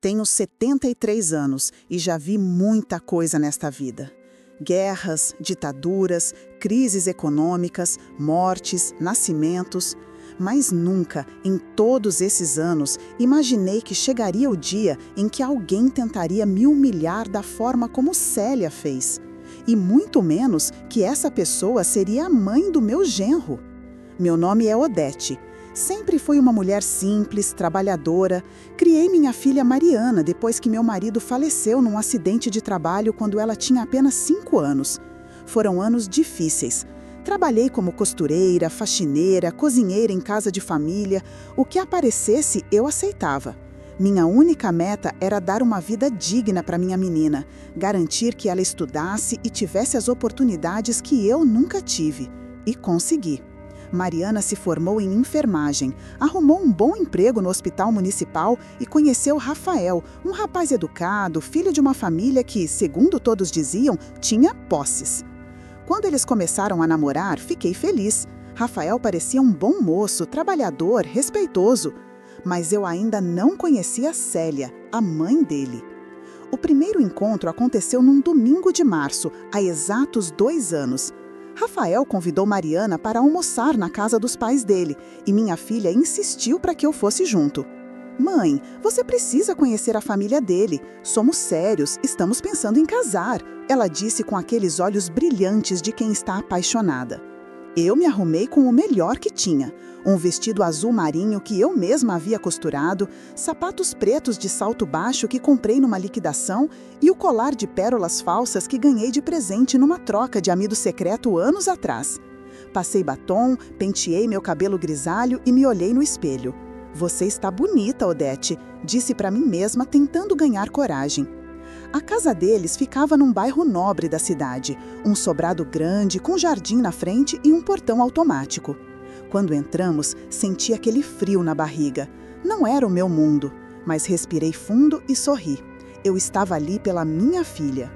Tenho 73 anos e já vi muita coisa nesta vida. Guerras, ditaduras, crises econômicas, mortes, nascimentos. Mas nunca, em todos esses anos, imaginei que chegaria o dia em que alguém tentaria me humilhar da forma como Célia fez. E muito menos que essa pessoa seria a mãe do meu genro. Meu nome é Odete. Sempre fui uma mulher simples, trabalhadora. Criei minha filha Mariana depois que meu marido faleceu num acidente de trabalho quando ela tinha apenas 5 anos. Foram anos difíceis. Trabalhei como costureira, faxineira, cozinheira em casa de família. O que aparecesse, eu aceitava. Minha única meta era dar uma vida digna para minha menina, garantir que ela estudasse e tivesse as oportunidades que eu nunca tive. E consegui. Mariana se formou em enfermagem, arrumou um bom emprego no hospital municipal e conheceu Rafael, um rapaz educado, filho de uma família que, segundo todos diziam, tinha posses. Quando eles começaram a namorar, fiquei feliz. Rafael parecia um bom moço, trabalhador, respeitoso. Mas eu ainda não conhecia Célia, a mãe dele. O primeiro encontro aconteceu num domingo de março, há exatos 2 anos. Rafael convidou Mariana para almoçar na casa dos pais dele e minha filha insistiu para que eu fosse junto. Mãe, você precisa conhecer a família dele. Somos sérios, estamos pensando em casar, ela disse com aqueles olhos brilhantes de quem está apaixonada. Eu me arrumei com o melhor que tinha. Um vestido azul marinho que eu mesma havia costurado, sapatos pretos de salto baixo que comprei numa liquidação e o colar de pérolas falsas que ganhei de presente numa troca de amido secreto anos atrás. Passei batom, penteei meu cabelo grisalho e me olhei no espelho. Você está bonita, Odete, disse para mim mesma tentando ganhar coragem. A casa deles ficava num bairro nobre da cidade, um sobrado grande, com jardim na frente e um portão automático. Quando entramos, senti aquele frio na barriga. Não era o meu mundo, mas respirei fundo e sorri. Eu estava ali pela minha filha.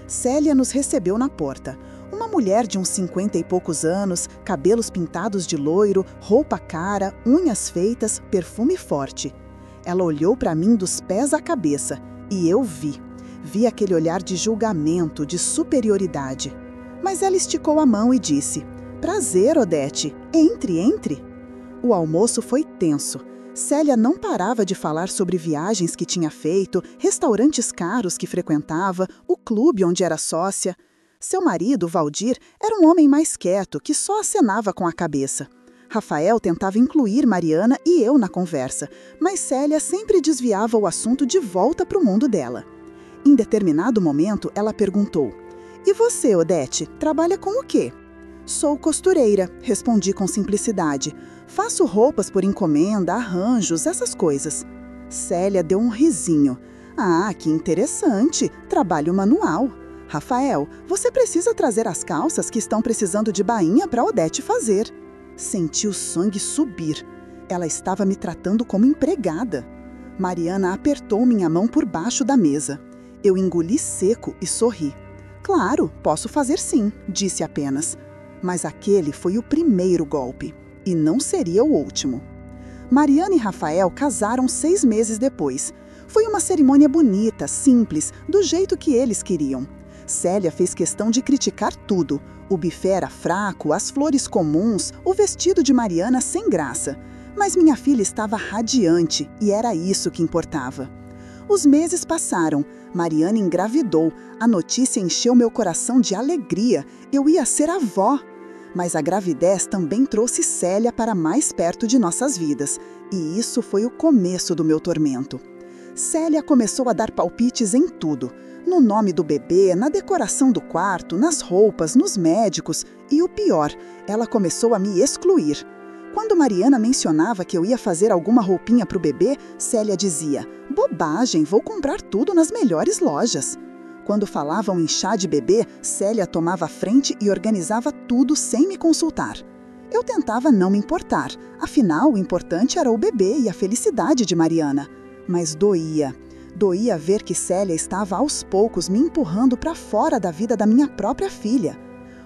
Célia nos recebeu na porta. Uma mulher de uns 50 e poucos anos, cabelos pintados de loiro, roupa cara, unhas feitas, perfume forte. Ela olhou para mim dos pés à cabeça e eu vi. Vi aquele olhar de julgamento, de superioridade. Mas ela esticou a mão e disse: "Prazer, Odete. Entre, entre." O almoço foi tenso. Célia não parava de falar sobre viagens que tinha feito, restaurantes caros que frequentava, o clube onde era sócia. Seu marido, Valdir, era um homem mais quieto, que só acenava com a cabeça. Rafael tentava incluir Mariana e eu na conversa, mas Célia sempre desviava o assunto de volta para o mundo dela. Em determinado momento, ela perguntou: "E você, Odete, trabalha com o quê?" "Sou costureira", respondi com simplicidade. "Faço roupas por encomenda, arranjos, essas coisas." Célia deu um risinho. "Ah, que interessante, trabalho manual. Rafael, você precisa trazer as calças que estão precisando de bainha para Odete fazer." Senti o sangue subir. Ela estava me tratando como empregada. Mariana apertou minha mão por baixo da mesa. Eu engoli seco e sorri. "Claro, posso fazer sim", disse apenas. Mas aquele foi o primeiro golpe, e não seria o último. Mariana e Rafael casaram 6 meses depois. Foi uma cerimônia bonita, simples, do jeito que eles queriam. Célia fez questão de criticar tudo. O buffet era fraco, as flores comuns, o vestido de Mariana sem graça. Mas minha filha estava radiante, e era isso que importava. Os meses passaram. Mariana engravidou. A notícia encheu meu coração de alegria. Eu ia ser avó. Mas a gravidez também trouxe Célia para mais perto de nossas vidas. E isso foi o começo do meu tormento. Célia começou a dar palpites em tudo. No nome do bebê, na decoração do quarto, nas roupas, nos médicos. E o pior, ela começou a me excluir. Quando Mariana mencionava que eu ia fazer alguma roupinha para o bebê, Célia dizia: "Bobagem, vou comprar tudo nas melhores lojas." Quando falavam em chá de bebê, Célia tomava a frente e organizava tudo sem me consultar. Eu tentava não me importar, afinal o importante era o bebê e a felicidade de Mariana. Mas doía. Doía ver que Célia estava aos poucos me empurrando para fora da vida da minha própria filha.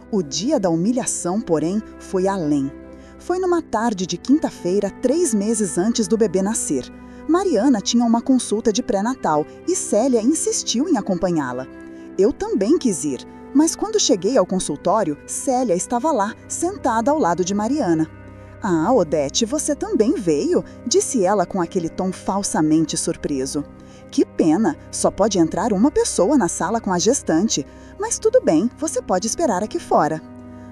O dia da humilhação, porém, foi além. Foi numa tarde de quinta-feira, 3 meses antes do bebê nascer. Mariana tinha uma consulta de pré-natal e Célia insistiu em acompanhá-la. Eu também quis ir, mas quando cheguei ao consultório, Célia estava lá, sentada ao lado de Mariana. "Ah, Odete, você também veio?", disse ela com aquele tom falsamente surpreso. "Que pena, só pode entrar uma pessoa na sala com a gestante. Mas tudo bem, você pode esperar aqui fora."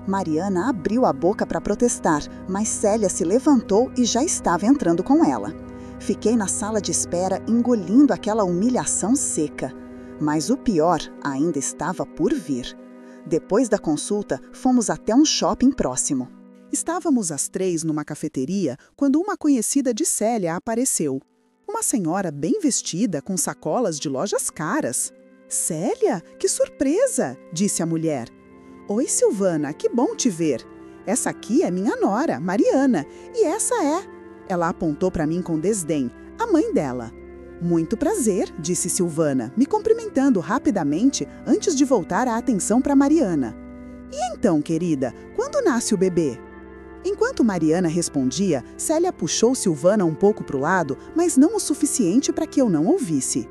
Mariana abriu a boca para protestar, mas Célia se levantou e já estava entrando com ela. Fiquei na sala de espera, engolindo aquela humilhação seca. Mas o pior ainda estava por vir. Depois da consulta, fomos até um shopping próximo. Estávamos as 3 numa cafeteria quando uma conhecida de Célia apareceu. Uma senhora bem vestida, com sacolas de lojas caras. "Célia, que surpresa!", disse a mulher. "Oi, Silvana, que bom te ver. Essa aqui é minha nora, Mariana, e essa é..." Ela apontou para mim com desdém, "a mãe dela." "Muito prazer", disse Silvana, me cumprimentando rapidamente antes de voltar a atenção para Mariana. "E então, querida, quando nasce o bebê?" Enquanto Mariana respondia, Célia puxou Silvana um pouco para o lado, mas não o suficiente para que eu não ouvisse.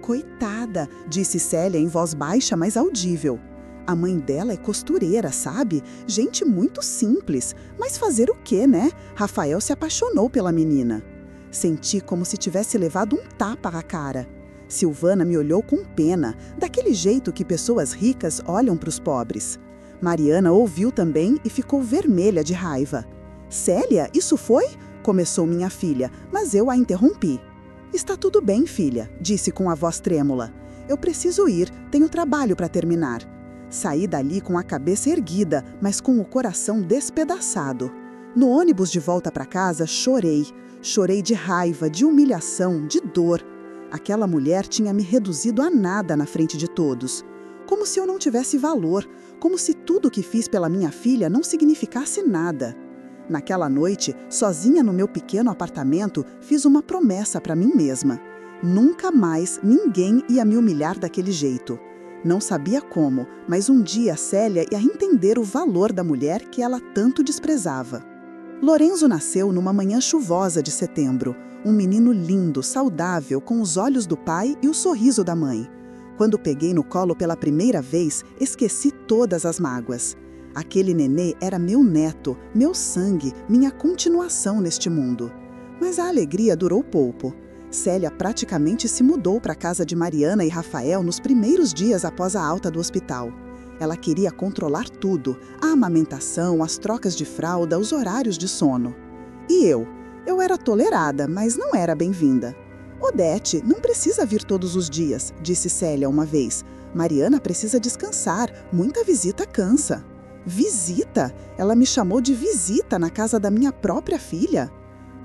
"Coitada", disse Célia em voz baixa, mas audível. "A mãe dela é costureira, sabe? Gente muito simples. Mas fazer o quê, né? Rafael se apaixonou pela menina." Senti como se tivesse levado um tapa à cara. Silvana me olhou com pena, daquele jeito que pessoas ricas olham para os pobres. Mariana ouviu também e ficou vermelha de raiva. "Célia, isso foi?", começou minha filha, mas eu a interrompi. "Está tudo bem, filha", disse com a voz trêmula. "Eu preciso ir, tenho trabalho para terminar." Saí dali com a cabeça erguida, mas com o coração despedaçado. No ônibus de volta para casa, chorei. Chorei de raiva, de humilhação, de dor. Aquela mulher tinha me reduzido a nada na frente de todos. Como se eu não tivesse valor, como se tudo que fiz pela minha filha não significasse nada. Naquela noite, sozinha no meu pequeno apartamento, fiz uma promessa para mim mesma. Nunca mais ninguém ia me humilhar daquele jeito. Não sabia como, mas um dia Célia ia entender o valor da mulher que ela tanto desprezava. Lorenzo nasceu numa manhã chuvosa de setembro. Um menino lindo, saudável, com os olhos do pai e o sorriso da mãe. Quando peguei no colo pela primeira vez, esqueci todas as mágoas. Aquele nenê era meu neto, meu sangue, minha continuação neste mundo. Mas a alegria durou pouco. Célia praticamente se mudou para a casa de Mariana e Rafael nos primeiros dias após a alta do hospital. Ela queria controlar tudo, a amamentação, as trocas de fralda, os horários de sono. E eu? Eu era tolerada, mas não era bem-vinda. "Odete, não precisa vir todos os dias", disse Célia uma vez. "Mariana precisa descansar, muita visita cansa." "Visita?", ela me chamou de visita na casa da minha própria filha.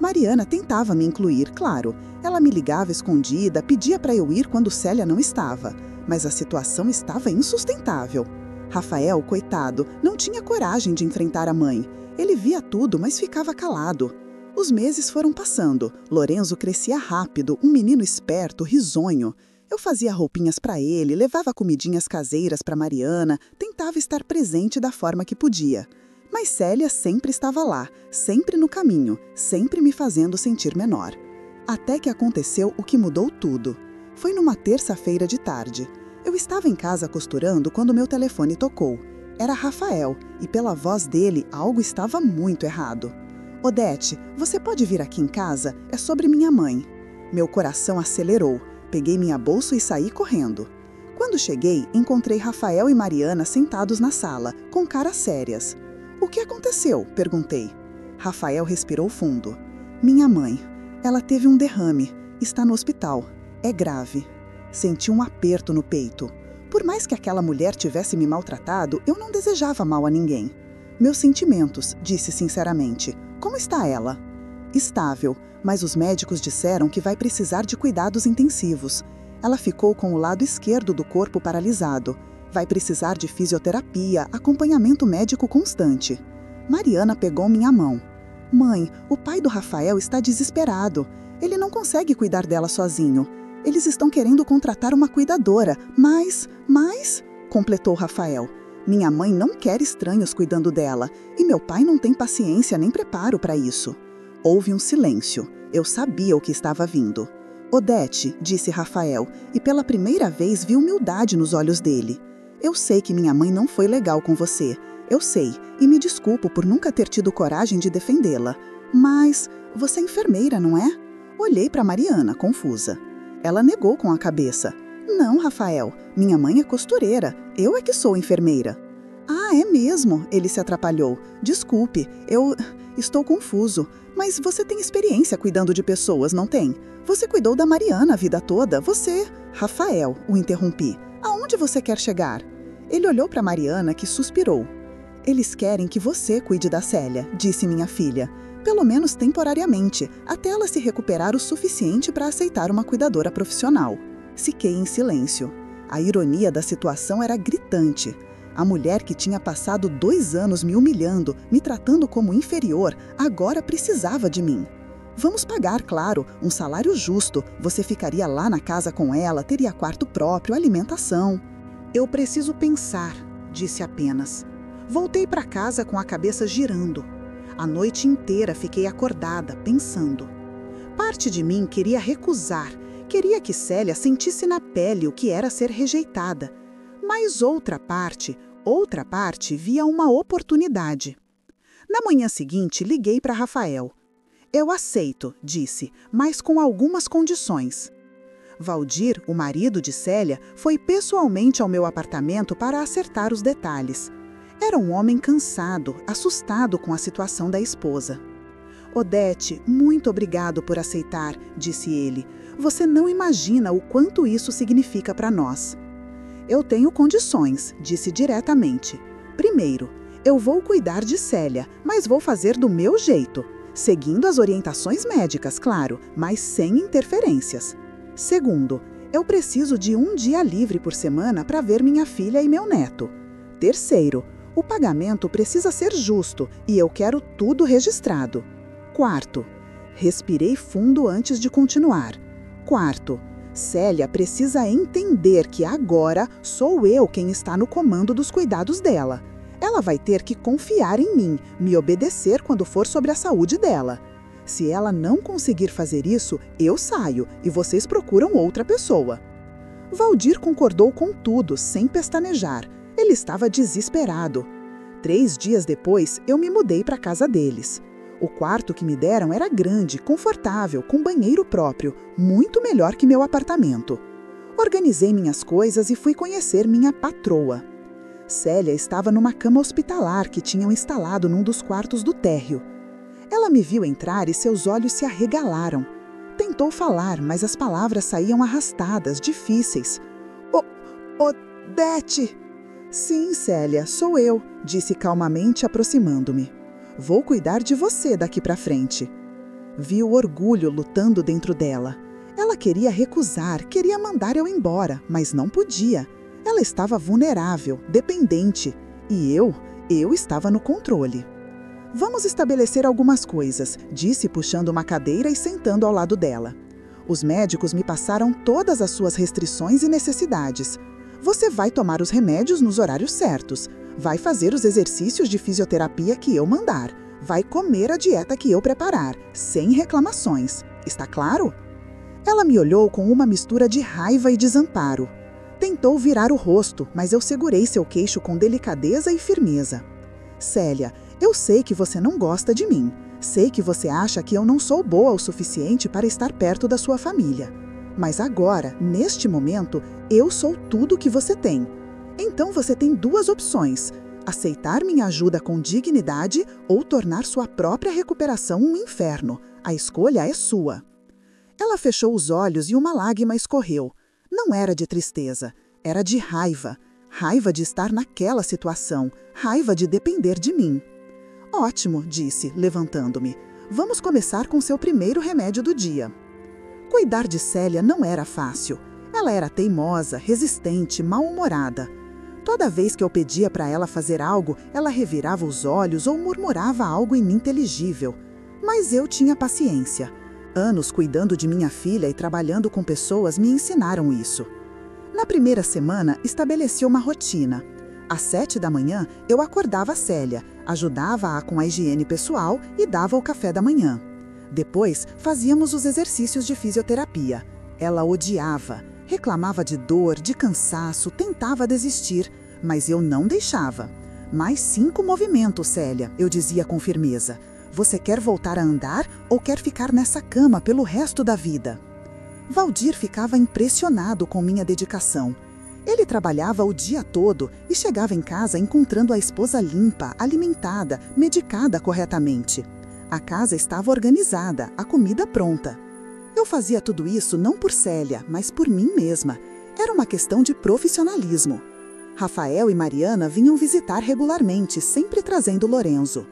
Mariana tentava me incluir, claro. Ela me ligava escondida, pedia para eu ir quando Célia não estava. Mas a situação estava insustentável. Rafael, coitado, não tinha coragem de enfrentar a mãe. Ele via tudo, mas ficava calado. Os meses foram passando. Lorenzo crescia rápido, um menino esperto, risonho. Eu fazia roupinhas para ele, levava comidinhas caseiras para Mariana, tentava estar presente da forma que podia. Mas Célia sempre estava lá, sempre no caminho, sempre me fazendo sentir menor. Até que aconteceu o que mudou tudo. Foi numa terça-feira de tarde. Eu estava em casa costurando quando meu telefone tocou. Era Rafael, e pela voz dele algo estava muito errado. "Odete, você pode vir aqui em casa? É sobre minha mãe." Meu coração acelerou. Peguei minha bolsa e saí correndo. Quando cheguei, encontrei Rafael e Mariana sentados na sala, com caras sérias. "O que aconteceu?", perguntei. Rafael respirou fundo. "Minha mãe. Ela teve um derrame. Está no hospital. É grave." Senti um aperto no peito. Por mais que aquela mulher tivesse me maltratado, eu não desejava mal a ninguém. "Meus sentimentos", disse sinceramente. "Como está ela?" "Estável, mas os médicos disseram que vai precisar de cuidados intensivos. Ela ficou com o lado esquerdo do corpo paralisado. Vai precisar de fisioterapia, acompanhamento médico constante." Mariana pegou minha mão. "Mãe, o pai do Rafael está desesperado. Ele não consegue cuidar dela sozinho. Eles estão querendo contratar uma cuidadora, mas, completou Rafael. "Minha mãe não quer estranhos cuidando dela, e meu pai não tem paciência nem preparo para isso." Houve um silêncio. Eu sabia o que estava vindo. Odete, disse Rafael, e pela primeira vez vi humildade nos olhos dele. Eu sei que minha mãe não foi legal com você. Eu sei, e me desculpo por nunca ter tido coragem de defendê-la. Mas você é enfermeira, não é? Olhei para Mariana, confusa. Ela negou com a cabeça. Não, Rafael, minha mãe é costureira. Eu é que sou enfermeira. Ah, é mesmo? Ele se atrapalhou. Desculpe, eu estou confuso. Mas você tem experiência cuidando de pessoas, não tem? Você cuidou da Mariana a vida toda, você... Rafael, o interrompi. Aonde você quer chegar? Ele olhou para Mariana, que suspirou. Eles querem que você cuide da Célia, disse minha filha. Pelo menos temporariamente, até ela se recuperar o suficiente para aceitar uma cuidadora profissional. Fiquei em silêncio. A ironia da situação era gritante. A mulher que tinha passado 2 anos me humilhando, me tratando como inferior, agora precisava de mim. Vamos pagar, claro, um salário justo. Você ficaria lá na casa com ela, teria quarto próprio, alimentação. Eu preciso pensar, disse apenas. Voltei para casa com a cabeça girando. A noite inteira fiquei acordada, pensando. Parte de mim queria recusar, queria que Célia sentisse na pele o que era ser rejeitada. Mas outra parte via uma oportunidade. Na manhã seguinte, liguei para Rafael. Eu aceito, disse, mas com algumas condições. Valdir, o marido de Célia, foi pessoalmente ao meu apartamento para acertar os detalhes. Era um homem cansado, assustado com a situação da esposa. Odete, muito obrigado por aceitar, disse ele. Você não imagina o quanto isso significa para nós. Eu tenho condições, disse diretamente. Primeiro, eu vou cuidar de Célia, mas vou fazer do meu jeito. Seguindo as orientações médicas, claro, mas sem interferências. Segundo, eu preciso de 1 dia livre por semana para ver minha filha e meu neto. Terceiro, o pagamento precisa ser justo e eu quero tudo registrado. Quarto, respirei fundo antes de continuar. Quarto, Célia precisa entender que agora sou eu quem está no comando dos cuidados dela. Ela vai ter que confiar em mim, me obedecer quando for sobre a saúde dela. Se ela não conseguir fazer isso, eu saio e vocês procuram outra pessoa. Valdir concordou com tudo, sem pestanejar. Ele estava desesperado. 3 dias depois, eu me mudei para a casa deles. O quarto que me deram era grande, confortável, com banheiro próprio, muito melhor que meu apartamento. Organizei minhas coisas e fui conhecer minha patroa. Célia estava numa cama hospitalar que tinham instalado num dos quartos do térreo. Ela me viu entrar e seus olhos se arregalaram. Tentou falar, mas as palavras saíam arrastadas, difíceis. Odete! Sim, Célia, sou eu, disse calmamente, aproximando-me. Vou cuidar de você daqui para frente. Vi o orgulho lutando dentro dela. Ela queria recusar, queria mandar eu embora, mas não podia. Ela estava vulnerável, dependente, e eu estava no controle. Vamos estabelecer algumas coisas, disse puxando uma cadeira e sentando ao lado dela. Os médicos me passaram todas as suas restrições e necessidades. Você vai tomar os remédios nos horários certos. Vai fazer os exercícios de fisioterapia que eu mandar. Vai comer a dieta que eu preparar, sem reclamações. Está claro? Ela me olhou com uma mistura de raiva e desamparo. Tentou virar o rosto, mas eu segurei seu queixo com delicadeza e firmeza. Célia, eu sei que você não gosta de mim. Sei que você acha que eu não sou boa o suficiente para estar perto da sua família. Mas agora, neste momento, eu sou tudo o que você tem. Então você tem 2 opções: aceitar minha ajuda com dignidade ou tornar sua própria recuperação um inferno. A escolha é sua. Ela fechou os olhos e uma lágrima escorreu. Não era de tristeza, era de raiva. Raiva de estar naquela situação, raiva de depender de mim. Ótimo, disse, levantando-me. Vamos começar com seu primeiro remédio do dia. Cuidar de Célia não era fácil. Ela era teimosa, resistente, mal-humorada. Toda vez que eu pedia para ela fazer algo, ela revirava os olhos ou murmurava algo ininteligível. Mas eu tinha paciência. Anos cuidando de minha filha e trabalhando com pessoas me ensinaram isso. Na primeira semana, estabeleci uma rotina. Às 7 da manhã, eu acordava a Célia, ajudava-a com a higiene pessoal e dava o café da manhã. Depois, fazíamos os exercícios de fisioterapia. Ela odiava, reclamava de dor, de cansaço, tentava desistir, mas eu não deixava. Mais 5 movimentos, Célia, eu dizia com firmeza. Você quer voltar a andar ou quer ficar nessa cama pelo resto da vida? Valdir ficava impressionado com minha dedicação. Ele trabalhava o dia todo e chegava em casa encontrando a esposa limpa, alimentada, medicada corretamente. A casa estava organizada, a comida pronta. Eu fazia tudo isso não por Célia, mas por mim mesma. Era uma questão de profissionalismo. Rafael e Mariana vinham visitar regularmente, sempre trazendo Lorenzo.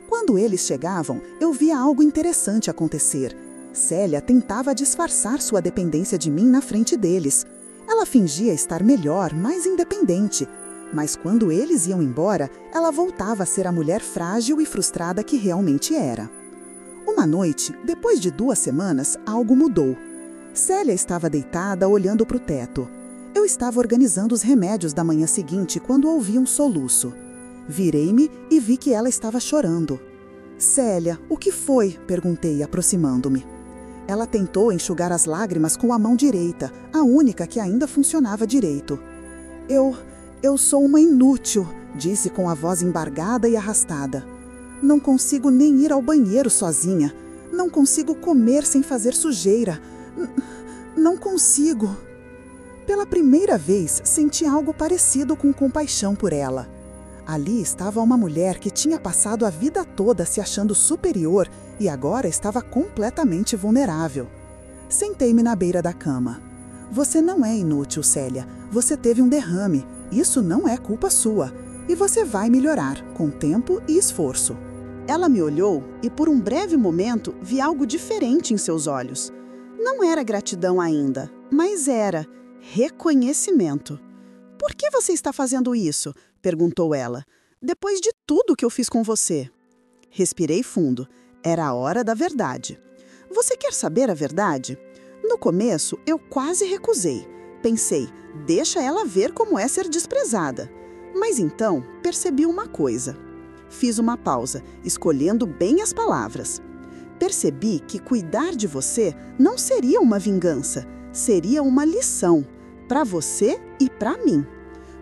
Quando eles chegavam, eu via algo interessante acontecer. Célia tentava disfarçar sua dependência de mim na frente deles. Ela fingia estar melhor, mais independente. Mas quando eles iam embora, ela voltava a ser a mulher frágil e frustrada que realmente era. Uma noite, depois de 2 semanas, algo mudou. Célia estava deitada, olhando para o teto. Eu estava organizando os remédios da manhã seguinte quando ouvi um soluço. Virei-me e vi que ela estava chorando. Célia, o que foi? Perguntei, aproximando-me. Ela tentou enxugar as lágrimas com a mão direita, a única que ainda funcionava direito. Eu sou uma inútil, disse com a voz embargada e arrastada. Não consigo nem ir ao banheiro sozinha. Não consigo comer sem fazer sujeira. Não consigo. Pela primeira vez, senti algo parecido com compaixão por ela. Ali estava uma mulher que tinha passado a vida toda se achando superior e agora estava completamente vulnerável. Sentei-me na beira da cama. Você não é inútil, Célia. Você teve um derrame. Isso não é culpa sua. E você vai melhorar, com tempo e esforço. Ela me olhou e por um breve momento vi algo diferente em seus olhos. Não era gratidão ainda, mas era reconhecimento. Por que você está fazendo isso? Perguntou ela. Depois de tudo que eu fiz com você. Respirei fundo. Era a hora da verdade. Você quer saber a verdade? No começo, eu quase recusei. Pensei, deixa ela ver como é ser desprezada. Mas então, percebi uma coisa. Fiz uma pausa, escolhendo bem as palavras. Percebi que cuidar de você não seria uma vingança, seria uma lição, para você e para mim.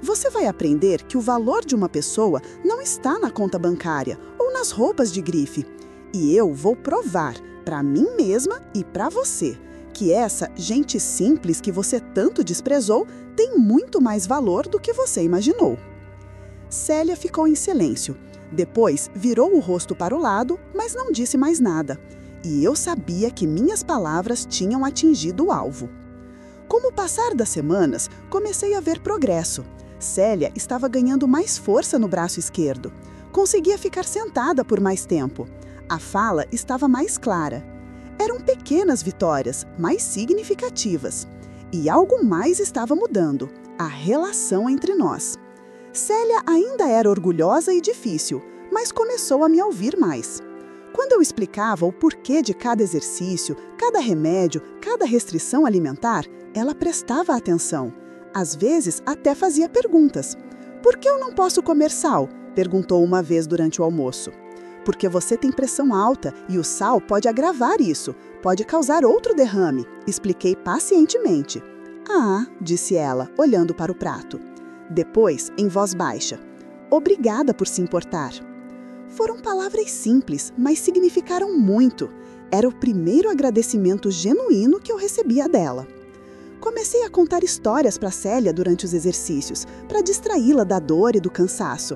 Você vai aprender que o valor de uma pessoa não está na conta bancária ou nas roupas de grife. E eu vou provar, para mim mesma e para você, que essa gente simples que você tanto desprezou tem muito mais valor do que você imaginou. Célia ficou em silêncio. Depois virou o rosto para o lado, mas não disse mais nada. E eu sabia que minhas palavras tinham atingido o alvo. Com o passar das semanas, comecei a ver progresso. Célia estava ganhando mais força no braço esquerdo. Conseguia ficar sentada por mais tempo. A fala estava mais clara. Eram pequenas vitórias, mas significativas. E algo mais estava mudando, a relação entre nós. Célia ainda era orgulhosa e difícil, mas começou a me ouvir mais. Quando eu explicava o porquê de cada exercício, cada remédio, cada restrição alimentar, ela prestava atenção. Às vezes, até fazia perguntas. Por que eu não posso comer sal? Perguntou uma vez durante o almoço. Porque você tem pressão alta e o sal pode agravar isso, pode causar outro derrame, expliquei pacientemente. Ah, disse ela, olhando para o prato. Depois, em voz baixa, obrigada por se importar. Foram palavras simples, mas significaram muito. Era o primeiro agradecimento genuíno que eu recebia dela. Comecei a contar histórias para Célia durante os exercícios, para distraí-la da dor e do cansaço.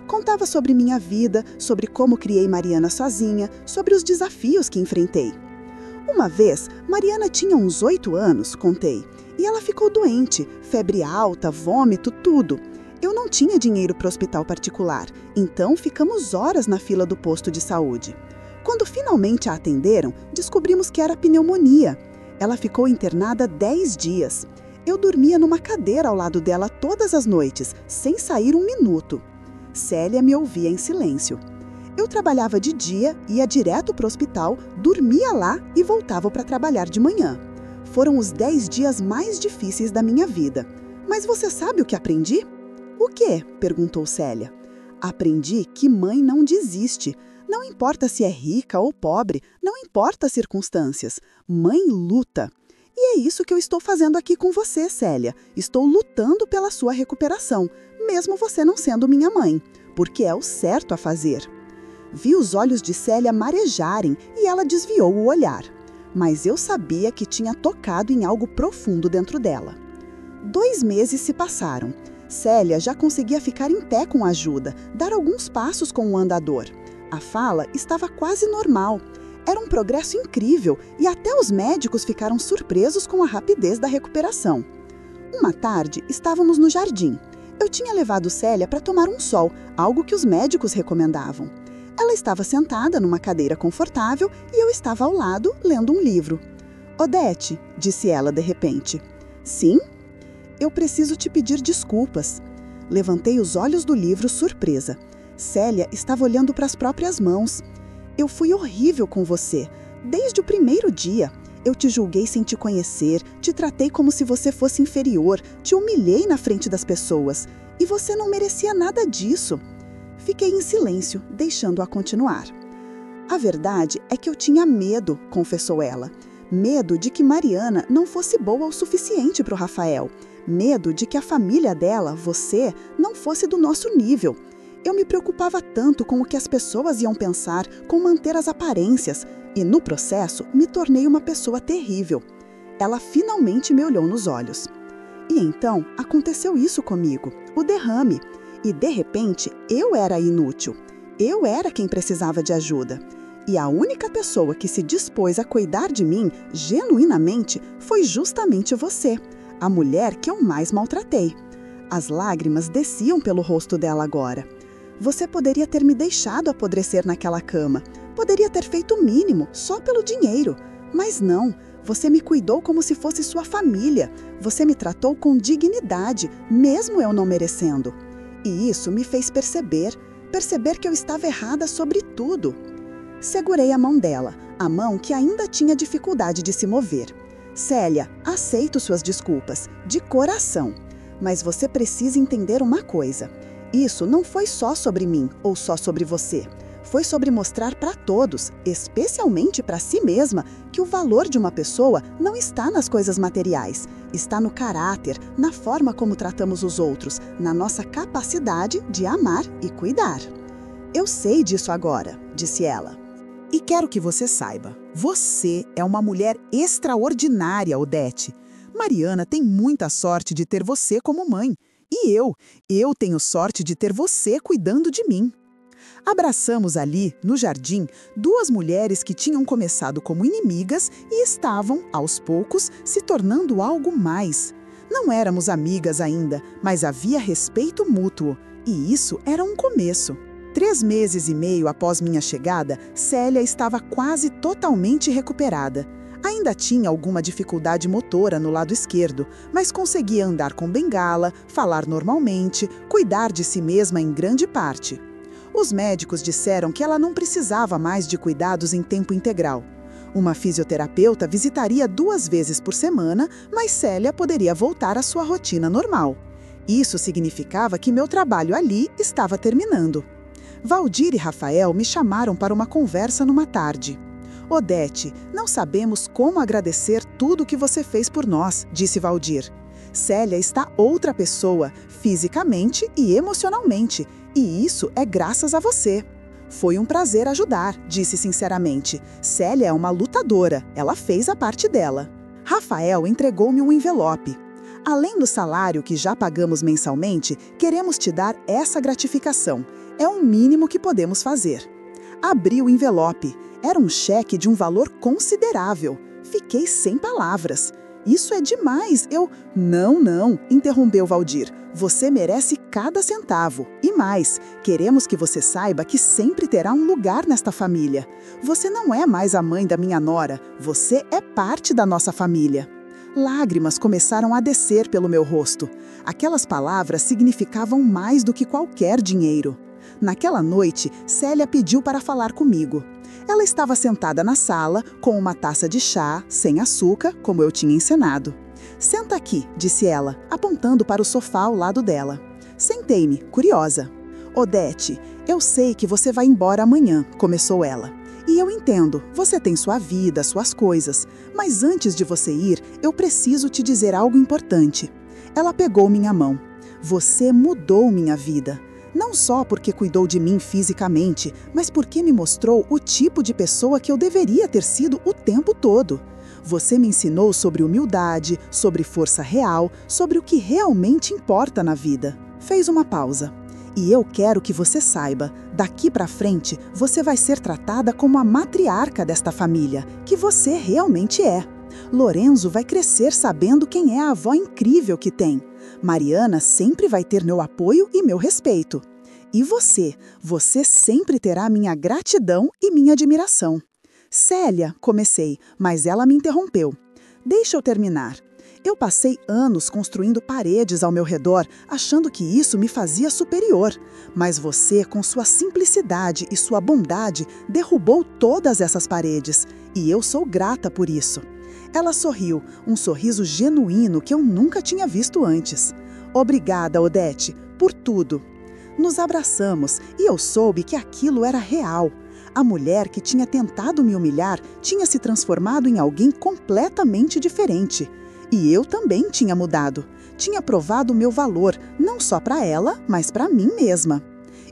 Contava sobre minha vida, sobre como criei Mariana sozinha, sobre os desafios que enfrentei. Uma vez, Mariana tinha uns 8 anos, contei, e ela ficou doente, febre alta, vômito, tudo. Eu não tinha dinheiro para o hospital particular, então ficamos horas na fila do posto de saúde. Quando finalmente a atenderam, descobrimos que era pneumonia. Ela ficou internada 10 dias. Eu dormia numa cadeira ao lado dela todas as noites, sem sair um minuto. Célia me ouvia em silêncio. Eu trabalhava de dia, ia direto para o hospital, dormia lá e voltava para trabalhar de manhã. Foram os 10 dias mais difíceis da minha vida. Mas você sabe o que aprendi? O quê? Perguntou Célia. Aprendi que mãe não desiste. Não importa se é rica ou pobre, não importa as circunstâncias. Mãe luta. E é isso que eu estou fazendo aqui com você, Célia. Estou lutando pela sua recuperação, mesmo você não sendo minha mãe, porque é o certo a fazer. Vi os olhos de Célia marejarem e ela desviou o olhar. Mas eu sabia que tinha tocado em algo profundo dentro dela. 2 meses se passaram. Célia já conseguia ficar em pé com ajuda, dar alguns passos com o andador. A fala estava quase normal. Era um progresso incrível e até os médicos ficaram surpresos com a rapidez da recuperação. Uma tarde, estávamos no jardim. Eu tinha levado Célia para tomar um sol, algo que os médicos recomendavam. Ela estava sentada numa cadeira confortável e eu estava ao lado, lendo um livro. «Odete», disse ela de repente. «Sim?» «Eu preciso te pedir desculpas». Levantei os olhos do livro, surpresa. Célia estava olhando para as próprias mãos. «Eu fui horrível com você, desde o primeiro dia. Eu te julguei sem te conhecer, te tratei como se você fosse inferior, te humilhei na frente das pessoas. E você não merecia nada disso». Fiquei em silêncio, deixando-a continuar. «A verdade é que eu tinha medo», confessou ela. «Medo de que Mariana não fosse boa o suficiente para o Rafael. Medo de que a família dela, você, não fosse do nosso nível. Eu me preocupava tanto com o que as pessoas iam pensar, com manter as aparências, e no processo me tornei uma pessoa terrível». Ela finalmente me olhou nos olhos. E então aconteceu isso comigo, o derrame. E de repente eu era inútil. Eu era quem precisava de ajuda. E a única pessoa que se dispôs a cuidar de mim, genuinamente, foi justamente você, a mulher que eu mais maltratei. As lágrimas desciam pelo rosto dela agora. Você poderia ter me deixado apodrecer naquela cama. Poderia ter feito o mínimo, só pelo dinheiro. Mas não, você me cuidou como se fosse sua família. Você me tratou com dignidade, mesmo eu não merecendo. E isso me fez perceber que eu estava errada sobre tudo. Segurei a mão dela, a mão que ainda tinha dificuldade de se mover. «Célia, aceito suas desculpas, de coração. Mas você precisa entender uma coisa. Isso não foi só sobre mim ou só sobre você. Foi sobre mostrar para todos, especialmente para si mesma, que o valor de uma pessoa não está nas coisas materiais. Está no caráter, na forma como tratamos os outros, na nossa capacidade de amar e cuidar». «Eu sei disso agora», disse ela. «E quero que você saiba, você é uma mulher extraordinária, Odete. Mariana tem muita sorte de ter você como mãe. E eu tenho sorte de ter você cuidando de mim». Abraçamos ali, no jardim, 2 mulheres que tinham começado como inimigas e estavam, aos poucos, se tornando algo mais. Não éramos amigas ainda, mas havia respeito mútuo. E isso era um começo. 3 meses e meio após minha chegada, Célia estava quase totalmente recuperada. Ainda tinha alguma dificuldade motora no lado esquerdo, mas conseguia andar com bengala, falar normalmente, cuidar de si mesma em grande parte. Os médicos disseram que ela não precisava mais de cuidados em tempo integral. Uma fisioterapeuta visitaria 2 vezes por semana, mas Célia poderia voltar à sua rotina normal. Isso significava que meu trabalho ali estava terminando. Valdir e Rafael me chamaram para uma conversa numa tarde. «Odete, não sabemos como agradecer tudo o que você fez por nós», disse Valdir. «Célia está outra pessoa, fisicamente e emocionalmente, e isso é graças a você». «Foi um prazer ajudar», disse sinceramente. «Célia é uma lutadora, ela fez a parte dela». Rafael entregou-me um envelope. «Além do salário que já pagamos mensalmente, queremos te dar essa gratificação. É o mínimo que podemos fazer». Abri o envelope. Era um cheque de um valor considerável. Fiquei sem palavras. «Isso é demais, Não, interrompeu Valdir. «Você merece cada centavo. E mais, queremos que você saiba que sempre terá um lugar nesta família. Você não é mais a mãe da minha nora, você é parte da nossa família». Lágrimas começaram a descer pelo meu rosto. Aquelas palavras significavam mais do que qualquer dinheiro. Naquela noite, Célia pediu para falar comigo. Ela estava sentada na sala, com uma taça de chá, sem açúcar, como eu tinha ensinado. «Senta aqui», disse ela, apontando para o sofá ao lado dela. Sentei-me, curiosa. «Odete, Eu sei que você vai embora amanhã, começou ela. E eu entendo, você tem sua vida, suas coisas. Mas antes de você ir, eu preciso te dizer algo importante. Ela pegou minha mão. Você mudou minha vida. Não só porque cuidou de mim fisicamente, mas porque me mostrou o tipo de pessoa que eu deveria ter sido o tempo todo. Você me ensinou sobre humildade, sobre força real, sobre o que realmente importa na vida. Fez uma pausa. E eu quero que você saiba, daqui pra frente, você vai ser tratada como a matriarca desta família, que você realmente é. Lorenzo vai crescer sabendo quem é a avó incrível que tem. Mariana sempre vai ter meu apoio e meu respeito. E você sempre terá minha gratidão e minha admiração. Célia, comecei, mas ela me interrompeu. Deixa eu terminar. Eu passei anos construindo paredes ao meu redor, achando que isso me fazia superior. Mas você, com sua simplicidade e sua bondade, derrubou todas essas paredes. E eu sou grata por isso. Ela sorriu, um sorriso genuíno que eu nunca tinha visto antes. Obrigada, Odete, por tudo. Nos abraçamos e eu soube que aquilo era real. A mulher que tinha tentado me humilhar tinha se transformado em alguém completamente diferente. E eu também tinha mudado. Tinha provado o meu valor, não só para ela, mas para mim mesma.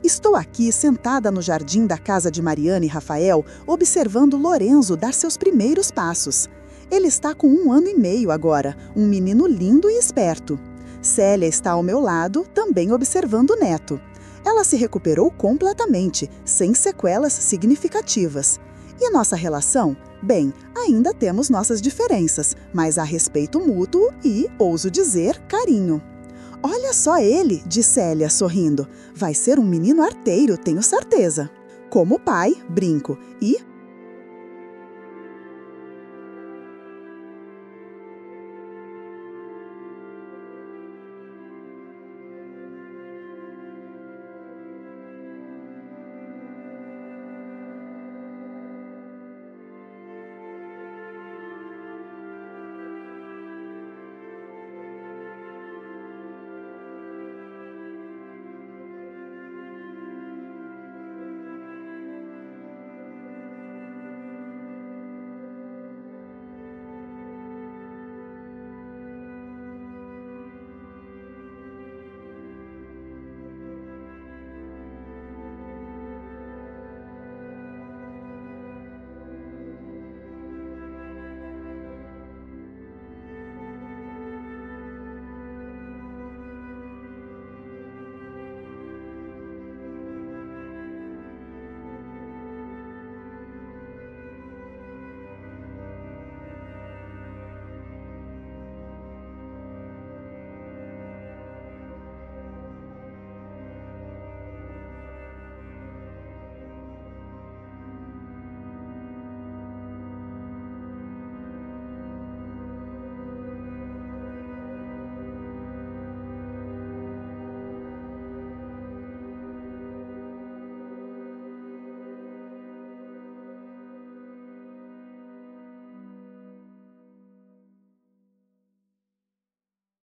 Estou aqui sentada no jardim da casa de Mariana e Rafael, observando Lorenzo dar seus primeiros passos. Ele está com 1 ano e meio agora, um menino lindo e esperto. Célia está ao meu lado, também observando o neto. Ela se recuperou completamente, sem sequelas significativas. E nossa relação? Bem, ainda temos nossas diferenças, mas há respeito mútuo e, ouso dizer, carinho. Olha só ele, disse Célia, sorrindo. Vai ser um menino arteiro, tenho certeza. Como pai, brinco. E